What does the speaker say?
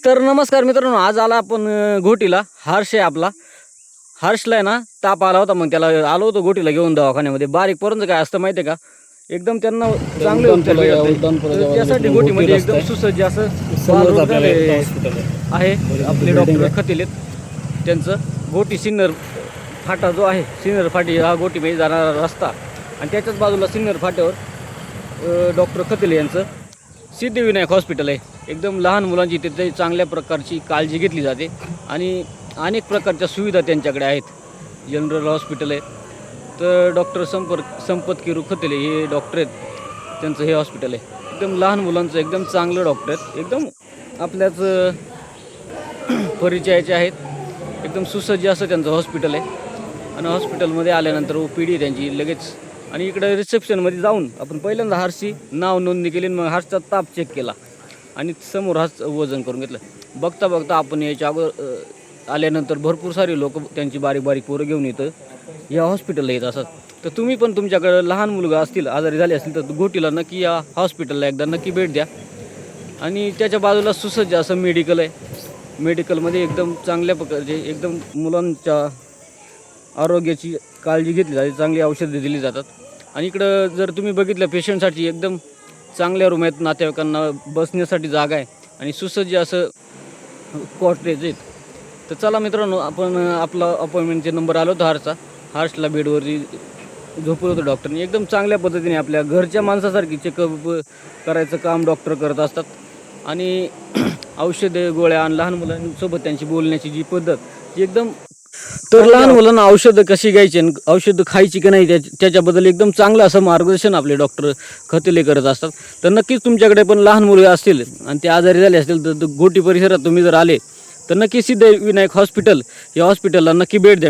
तर नमस्कार मित्रांनो, आज आला आपण घोटीला. हर्ष आहे आपला. हर्षला आहे ना ताप आला होता, मग त्याला आलो होतो घोटीला घेऊन दवाखान्यामध्ये. बारीक पोरांचं काय असतं माहिती आहे का, एकदम त्यांना चांगले उपचार भेटतात. त्यासाठी घोटीमध्ये एकदम सुसज्ज असं आहे आपले डॉक्टर खतिलेत. त्यांचं घोटी सिन्नर फाटा जो आहे, सिन्नर फाटी हा घोटीमध्ये जाणारा रस्ता, आणि त्याच्याच बाजूला सिन्नर फाट्यावर डॉक्टर खतिले यांचं सिद्धिविनायक हॉस्पिटल आहे. एकदम लहान मुलांची तिथे चांगल्या प्रकारची काळजी घेतली जाते आणि अनेक प्रकारच्या सुविधा त्यांच्याकडे आहेत. जनरल हॉस्पिटल आहे. तर डॉक्टर संपत किरू खतिले हे डॉक्टर आहेत, त्यांचं हे हॉस्पिटल आहे. एकदम लहान मुलांचं एकदम चांगलं डॉक्टर आहेत. एकदम आपल्याच परिचयाचे आहेत. एकदम सुसज्ज असं त्यांचं हॉस्पिटल आहे. आणि हॉस्पिटलमध्ये आल्यानंतर OPD त्यांची लगेच. आणि इकडे रिसेप्शनमध्ये जाऊन आपण पहिल्यांदा हर्षची नाव नोंदणी केली, मग हर्षचा ताप चेक केला आणि समोर हर्ष वजन करून घेतलं. बघता बघता आपण याच्या अगोदर आल्यानंतर भरपूर सारे लोक त्यांची बारीक बारीक पोरं घेऊन येतं या हॉस्पिटलला येत असतात. तर तुम्ही पण तुमच्याकडे लहान मुलगा असतील, आजारी झाले असतील, तर घोटीला नक्की या हॉस्पिटलला एकदा नक्की भेट द्या. आणि त्याच्या बाजूला सुसज्ज असं मेडिकल आहे. मेडिकलमध्ये एकदम चांगल्या प्रकारचे एकदम मुलांच्या आरोग्याची काळजी घेतली जाते, चांगली औषधे दिली जातात. आणि इकडं जर तुम्ही बघितलं, पेशंटसाठी एकदम चांगल्या रूम आहेत, नातेवाईकांना बसण्यासाठी जागा आहे आणि सुसज्ज असं कॉटेज आहेत. तर चला मित्रांनो, आपण आपला अपॉइंटमेंटचे नंबर आलो होता हर्षला बेडवरती झोपवलं होतं डॉक्टरने. एकदम चांगल्या पद्धतीने आपल्या घरच्या माणसासारखी चेकअप करायचं काम डॉक्टर करत असतात. आणि औषधे गोळ्या आणि लहान मुलांसोबत त्यांची बोलण्याची जी पद्धत ती एकदम. तर लहान मुलांना औषधं कशी घ्यायची, औषधं खायची की नाही, त्याच्याबद्दल एकदम चांगलं असं मार्गदर्शन आपले डॉक्टर खतिले करत असतात. तर नक्कीच तुमच्याकडे पण लहान मुलं असतील आणि ते आजारी झाले असतील, तर घोटी परिसरात तुम्ही जर आले तर नक्की सिद्धिविनायक हॉस्पिटल या हॉस्पिटलला नक्की भेट द्या.